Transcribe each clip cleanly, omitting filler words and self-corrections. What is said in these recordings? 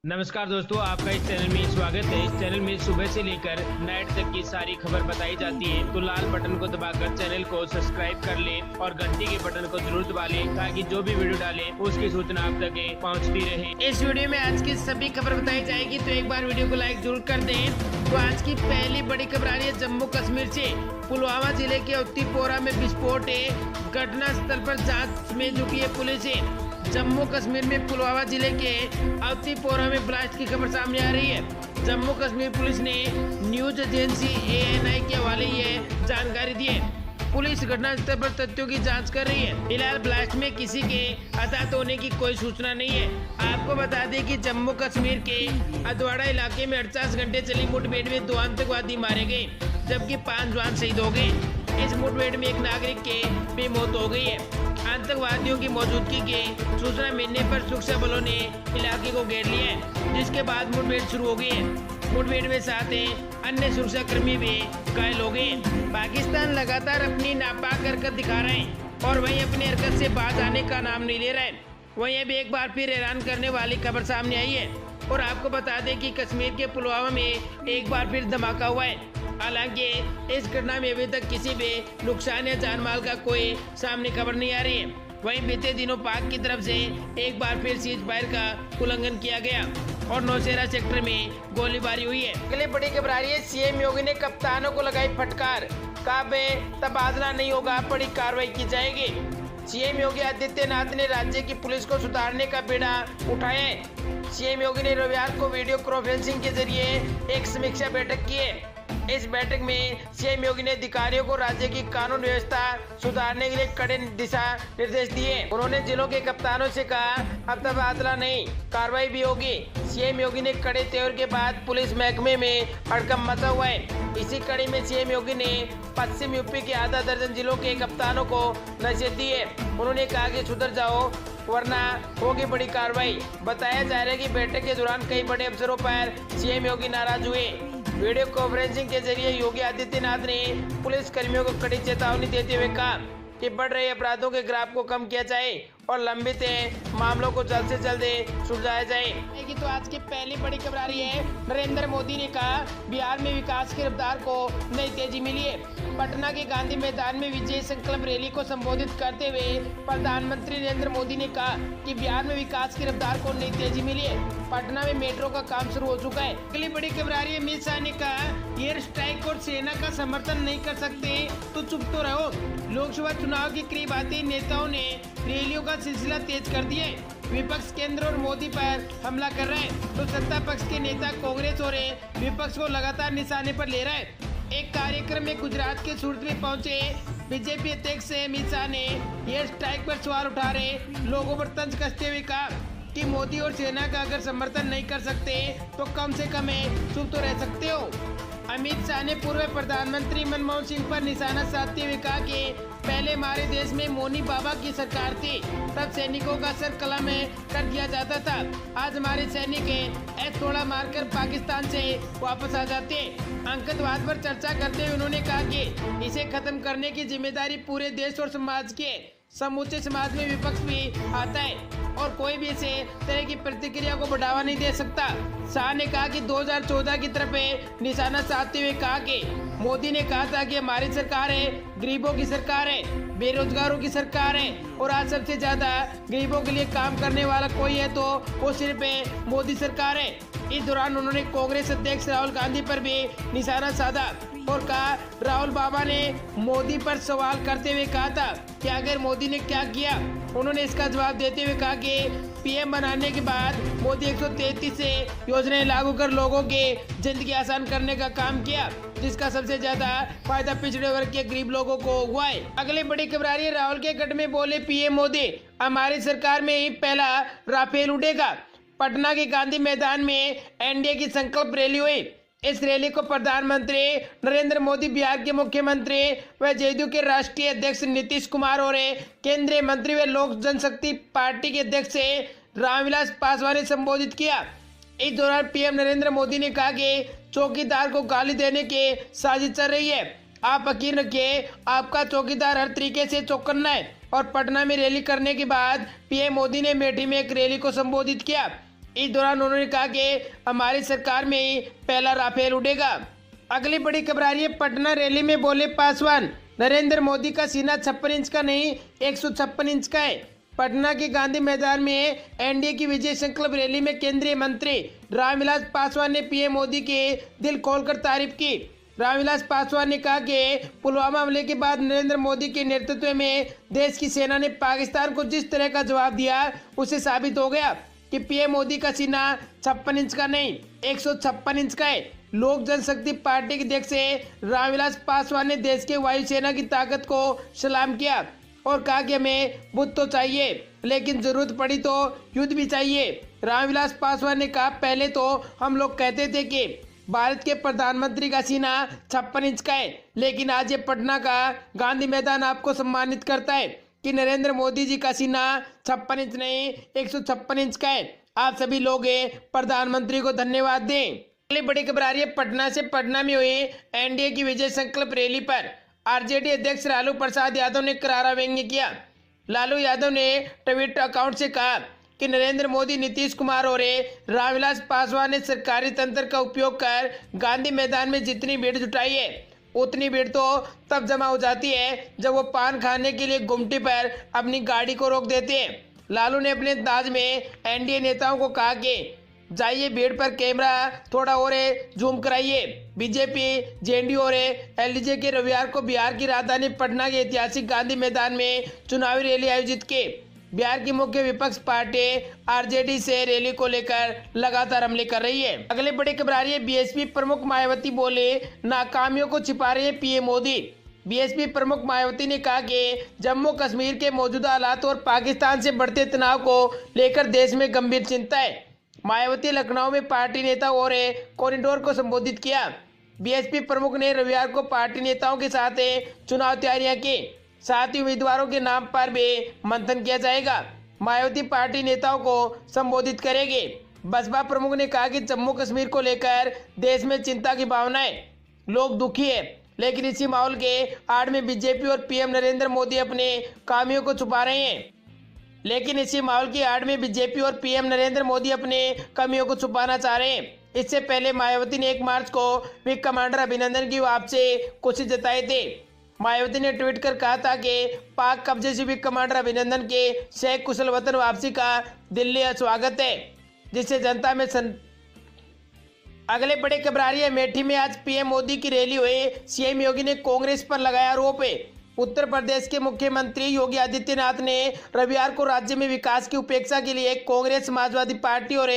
नमस्कार दोस्तों, आपका इस चैनल में स्वागत है। इस चैनल में सुबह से लेकर नाइट तक की सारी खबर बताई जाती है, तो लाल बटन को दबाकर चैनल को सब्सक्राइब कर लें और घंटी के बटन को जरूर दबा लें ताकि जो भी वीडियो डालें उसकी सूचना आप तक पहुंचती रहे। इस वीडियो में आज की सभी खबर बताई जाएगी, तो एक बार वीडियो को लाइक जरूर कर दें। तो आज की पहली बड़ी खबर आ रही है जम्मू कश्मीर से। पुलवामा जिले के अवतीपोरा में विस्फोट है, घटना स्थल पर जाँच में जुटी है पुलिस है। जम्मू कश्मीर में पुलवामा जिले के अवतीपोरा में ब्लास्ट की खबर सामने आ रही है। जम्मू कश्मीर पुलिस ने न्यूज एजेंसी ANI के हवाले ये जानकारी दी है। पुलिस घटनास्थल पर तथ्यों की जांच कर रही है। फिलहाल ब्लास्ट में किसी के हताहत होने की कोई सूचना नहीं है। आपको बता दें कि जम्मू कश्मीर के हथवाड़ा इलाके में 48 घंटे चली मुठभेड़ में 2 आतंकवादी मारे गए, जबकि 5 जवान शहीद हो गए। इस मुठभेड़ में एक नागरिक के भी मौत हो गई है। आतंकवादियों की मौजूदगी की सूचना मिलने पर सुरक्षा बलों ने इलाके को घेर लिया है, जिसके बाद मुठभेड़ शुरू हो गई है। मुठभेड़ में 7 अन्य सुरक्षा कर्मी भी घायल हो गए। पाकिस्तान लगातार अपनी नापाक हरकत दिखा रहे हैं और वहीं अपनी हरकत से बाज आने का नाम नहीं ले रहे। वहीं अब एक बार फिर हैरान करने वाली खबर सामने आई है और आपको बता दें कि कश्मीर के पुलवामा में एक बार फिर धमाका हुआ है। हालांकि इस घटना में अभी तक किसी भी नुकसान या जान माल का कोई सामने खबर नहीं आ रही है। वहीं बीते दिनों पाक की तरफ से एक बार फिर सीज फायर का उल्लंघन किया गया और नौशेरा सेक्टर में गोलीबारी हुई है। अगली बड़ी खबर आ रही है, CM योगी ने कप्तानों को लगाई फटकार, कहा तबादला नहीं होगा, बड़ी कार्रवाई की जाएगी। CM योगी आदित्यनाथ ने राज्य की पुलिस को सुधारने का बीड़ा उठाया है। CM योगी ने रविवार को वीडियो कॉन्फ्रेंसिंग के जरिए एक समीक्षा बैठक की है। इस बैठक में CM योगी ने अधिकारियों को राज्य की कानून व्यवस्था सुधारने के लिए कड़े दिशा निर्देश दिए। उन्होंने जिलों के कप्तानों से कहा, अब तबादला नहीं, कार्रवाई भी होगी। CM योगी ने कड़े तेवर के बाद पुलिस महकमे में हड़कंप मचा हुआ है। इसी कड़ी में CM योगी ने पश्चिम यूपी के आधा दर्जन जिलों के कप्तानों को नसीहत दी है। उन्होंने कहा कि सुधर जाओ वरना होगी बड़ी कार्रवाई। बताया जा रहा है कि बैठक के दौरान कई बड़े अफसरों पर CM योगी नाराज हुए। वीडियो कॉन्फ्रेंसिंग के जरिए योगी आदित्यनाथ ने पुलिस कर्मियों को कड़ी चेतावनी देते हुए कहा कि बढ़ रहे अपराधों के ग्राफ को कम किया जाए और लंबित मामलों को जल्द से जल्द सुलझाया जाए। तो आज की पहली बड़ी खबर आ रही है, नरेंद्र मोदी ने कहा बिहार में विकास की रफ्तार को नई तेजी मिली है। पटना के गांधी मैदान में विजय संकल्प रैली को संबोधित करते हुए प्रधानमंत्री नरेंद्र मोदी ने कहा कि बिहार में विकास की रफ्तार को नई तेजी मिली है। पटना में मेट्रो का काम शुरू हो चुका है। अगली बड़ी खबर आ रही है, अमित शाह ने कहा एयर स्ट्राइक और सेना का समर्थन नहीं कर सकते तो चुप तो रहो। लोकसभा चुनाव के करीब आते नेताओं ने रैलियों का सिलसिला तेज कर दिया है। विपक्ष केंद्र और मोदी पर हमला कर रहा है, तो सत्ता पक्ष के नेता कांग्रेस और विपक्ष को लगातार निशाने पर ले रहा है। एक कार्यक्रम में गुजरात के सूरत में पहुंचे बीजेपी अध्यक्ष अमित शाह ने एयर स्ट्राइक पर सवाल उठा रहे लोगों पर तंज कसते हुए कहा कि मोदी और सेना का अगर समर्थन नहीं कर सकते तो कम से कम चुप तो रह सकते हो। अमित शाह ने पूर्व प्रधानमंत्री मनमोहन सिंह पर निशाना साधते हुए कहा कि पहले हमारे देश में मोनी बाबा की सरकार थी, तब सैनिकों का सर कलम कर दिया जाता था। आज हमारे सैनिक थोड़ा मारकर पाकिस्तान से वापस आ जाते। आतंकवाद पर चर्चा करते हुए उन्होंने कहा कि इसे खत्म करने की जिम्मेदारी पूरे देश और समाज के समूचे समाज में विपक्ष भी आता है और कोई भी इसे तरह की प्रतिक्रिया को बढ़ावा नहीं दे सकता। शाह ने कहा कि 2014 की तरफ निशाना साधते हुए कहा कि मोदी ने कहा था कि हमारी सरकार है गरीबों की सरकार है, बेरोजगारों की सरकार है और आज सबसे ज्यादा गरीबों के लिए काम करने वाला कोई है तो वो सिर्फ मोदी सरकार है। इस दौरान उन्होंने कांग्रेस अध्यक्ष राहुल गांधी पर भी निशाना साधा और कहा राहुल बाबा ने मोदी पर सवाल करते हुए कहा था कि अगर मोदी ने क्या किया। उन्होंने इसका जवाब देते हुए कहा कि PM बनाने के बाद मोदी 133 से योजनाएं लागू कर लोगों की जिंदगी आसान करने का काम किया, जिसका सबसे ज्यादा फायदा पिछड़े वर्ग के गरीब लोगों को हुआ है। अगली बड़ी खबर आ रही है, राहुल के गढ़ में बोले PM मोदी हमारी सरकार में ही पहला राफेल उड़ेगा। पटना के गांधी मैदान में NDA की संकल्प रैली हुई। इस रैली को प्रधानमंत्री नरेंद्र मोदी, बिहार के मुख्यमंत्री व JDU के राष्ट्रीय अध्यक्ष नीतीश कुमार और केंद्रीय मंत्री व लोक जनशक्ति पार्टी के अध्यक्ष रामविलास पासवान ने संबोधित किया। इस दौरान PM नरेंद्र मोदी ने कहा कि चौकीदार को गाली देने की साजिश चल रही है। आप यकीन रखिए आपका चौकीदार हर तरीके से चौकन्ना है। और पटना में रैली करने के बाद PM मोदी ने मेठी में एक रैली को संबोधित किया। इस दौरान उन्होंने कहा कि हमारी सरकार में ही पहला राफेल उड़ेगा। अगली बड़ी खबर आ रही है, पटना रैली में बोले पासवान, नरेंद्र मोदी का सीना 56 इंच का नहीं 156 इंच का है। पटना के गांधी मैदान में एनडीए की विजय संकल्प रैली में केंद्रीय मंत्री रामविलास पासवान ने पीएम मोदी की दिल खोलकर तारीफ की। रामविलास पासवान ने कहा कि पुलवामा हमले के बाद नरेंद्र मोदी के नेतृत्व में देश की सेना ने पाकिस्तान को जिस तरह का जवाब दिया, उससे साबित हो गया कि पीएम मोदी का सीना 56 इंच का नहीं 156 इंच का है। लोक जनशक्ति पार्टी के अध्यक्ष रामविलास पासवान ने देश के वायुसेना की ताकत को सलाम किया और कहा कि हमें बुद्ध तो चाहिए, लेकिन जरूरत पड़ी तो युद्ध भी चाहिए। रामविलास पासवान ने कहा, पहले तो हम लोग कहते थे कि भारत के प्रधानमंत्री का सीना 56 इंच का है, लेकिन आज ये पटना का गांधी मैदान आपको सम्मानित करता है कि नरेंद्र मोदी जी का सीना 56 इंच नहीं 156 इंच का है। आप सभी लोग प्रधानमंत्री को धन्यवाद दें। अगली बड़ी खबर आ रही है, पटना से पटना में हुई एनडीए की विजय संकल्प रैली पर आरजेडी अध्यक्ष लालू प्रसाद यादव ने करारा व्यंग्य किया। लालू यादव ने ट्विटर अकाउंट से कहा कि नरेंद्र मोदी, नीतीश कुमार और रामविलास पासवान ने सरकारी तंत्र का उपयोग कर गांधी मैदान में जितनी भीड़ जुटाई है, उतनी भीड़ तो तब जमा हो जाती है जब वो पान खाने के लिए गुमटी पर अपनी गाड़ी को रोक देते हैं। लालू ने अपने अंदाज में एनडीए नेताओं को कहा कि जाइए भीड़ पर कैमरा थोड़ा और जूम कराइए। बीजेपी, जेएनडयू और एलडीजे के रविवार को बिहार की राजधानी पटना के ऐतिहासिक गांधी मैदान में चुनावी रैली आयोजित की। बिहार की मुख्य विपक्ष पार्टी आरजेडी से रैली को लेकर लगातार हमले कर रही है। अगले बड़ी खबर आ रही है, बीएसपी प्रमुख मायावती बोले नाकामियों को छिपा रहे हैं पीएम मोदी। बीएसपी प्रमुख मायावती ने कहा कि जम्मू कश्मीर के मौजूदा हालात और पाकिस्तान से बढ़ते तनाव को लेकर देश में गंभीर चिंता है। मायावती लखनऊ में पार्टी नेता और कॉरिडोर को संबोधित किया। बीएसपी प्रमुख ने रविवार को पार्टी नेताओं के साथ चुनाव तैयारियां की, साथ ही उम्मीदवारों के नाम पर भी मंथन किया जाएगा। मायावती पार्टी नेताओं को संबोधित करेंगे। बसपा प्रमुख ने कहा कि जम्मू कश्मीर को लेकर देश में चिंता की भावना है, लोग दुखी है, लेकिन इसी माहौल के आड़ में बीजेपी और पीएम नरेंद्र मोदी अपने खामियों को छुपा रहे हैं। कमियों को छुपाना चाह रहे हैं। इससे पहले मायावती ने 1 मार्च को विंग कमांडर अभिनंदन की आपसे कोशिश जताए थे। मायावती ने ट्वीट कर कहा था कि पाक कब्जे से विंग कमांडर अभिनंदन के शेख कुशल वतन वापसी का दिल्ली स्वागत है, जिससे जनता में अगले बड़े खबर आ रही है, अमेठी में आज पीएम मोदी की रैली हुई। सीएम योगी ने कांग्रेस पर लगाया आरोप। उत्तर प्रदेश के मुख्यमंत्री योगी आदित्यनाथ ने रविवार को राज्य में विकास की उपेक्षा के लिए कांग्रेस, समाजवादी पार्टी और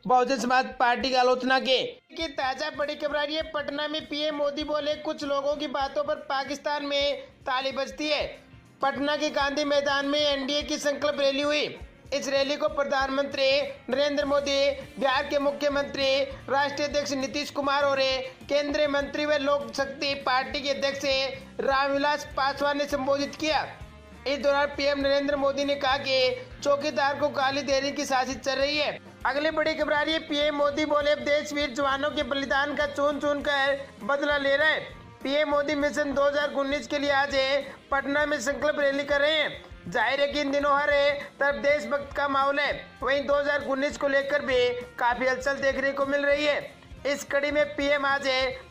बहुजन समाज पार्टी की आलोचना की। ताजा बड़ी खबर आ रही है, पटना में पीएम मोदी बोले कुछ लोगों की बातों पर पाकिस्तान में ताली बजती है। पटना के गांधी मैदान में एनडीए की संकल्प रैली हुई। इस रैली को प्रधानमंत्री नरेंद्र मोदी, बिहार के मुख्यमंत्री, राष्ट्रीय अध्यक्ष नीतीश कुमार और केंद्रीय मंत्री व लोक शक्ति पार्टी के अध्यक्ष रामविलास पासवान ने संबोधित किया। इस दौरान पीएम नरेंद्र मोदी ने कहा कि चौकीदार को गाली देने की साजिश चल रही है। अगली बड़ी खबर आ रही है, पीएम मोदी बोले अब देश वीर जवानों के बलिदान का चुन चुन कर बदला ले रहे हैं। पीएम मोदी मिशन 2019 के लिए आज पटना में संकल्प रैली कर रहे हैं। जाहिर है कि इन दिनों हर तरफ देशभक्त का माहौल है, वहीं 2019 को लेकर भी काफी हलचल देखने को मिल रही है। इस कड़ी में पीएम आज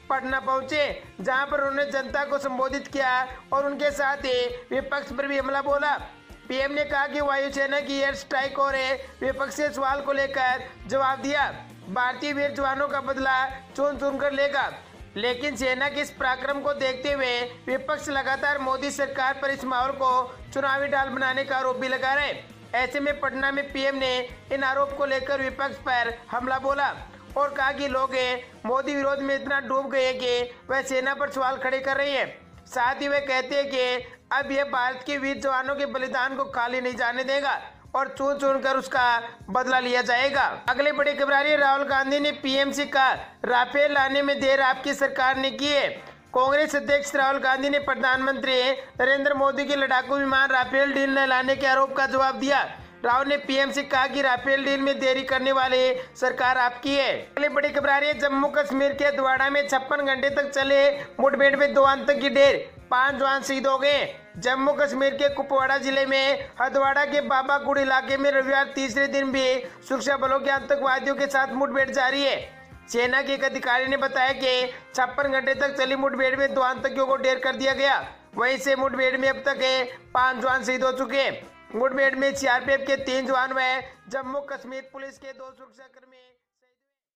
पटना पहुंचे, जहां पर उन्होंने जनता को संबोधित किया और उनके साथ ही विपक्ष पर भी हमला बोला। पीएम ने कहा कि वायुसेना की एयर स्ट्राइक और विपक्षी सवाल को लेकर जवाब दिया। भारतीय वीर जवानों का बदला चुन चुन कर लेगा, लेकिन सेना के इस पराक्रम को देखते हुए विपक्ष लगातार मोदी सरकार पर इस माहौल को चुनावी ढाल बनाने का आरोप भी लगा रहे। ऐसे में पटना में पीएम ने इन आरोप को लेकर विपक्ष पर हमला बोला और कहा कि लोग मोदी विरोध में इतना डूब गए कि वह सेना पर सवाल खड़े कर रही है। साथ ही वे कहते हैं कि अब यह भारत के वीर जवानों के बलिदान को खाली नहीं जाने देगा और चुन चुन कर उसका बदला लिया जाएगा। अगली बड़ी खबर आ रही है, राहुल गांधी ने पीएम से कहा राफेल लाने में देर आपकी सरकार ने की है। कांग्रेस अध्यक्ष राहुल गांधी ने प्रधानमंत्री नरेंद्र मोदी के लड़ाकू विमान राफेल डील न लाने के आरोप का जवाब दिया। राहुल ने पीएम से कहा कि राफेल डील में देरी करने वाले सरकार आपकी है। अगली बड़ी खबर आ रही है, जम्मू कश्मीर के हंदवाड़ा में 56 घंटे तक चले मुठभेड़ में 2 आतंकी ढेर। 5 जवान शहीद हो गए। जम्मू कश्मीर के कुपवाड़ा जिले में हदवाड़ा के बाबागुड़ इलाके में रविवार तीसरे दिन भी सुरक्षा बलों के आतंकवादियों के साथ मुठभेड़ जारी है। सेना के एक अधिकारी ने बताया कि 56 घंटे तक चली मुठभेड़ में 2 आतंकियों को ढेर कर दिया गया। वहीं से मुठभेड़ में अब तक 5 जवान शहीद हो चुके हैं। मुठभेड़ में सीआरपीएफ के 3 जवान व जम्मू कश्मीर पुलिस के 2 सुरक्षाकर्मी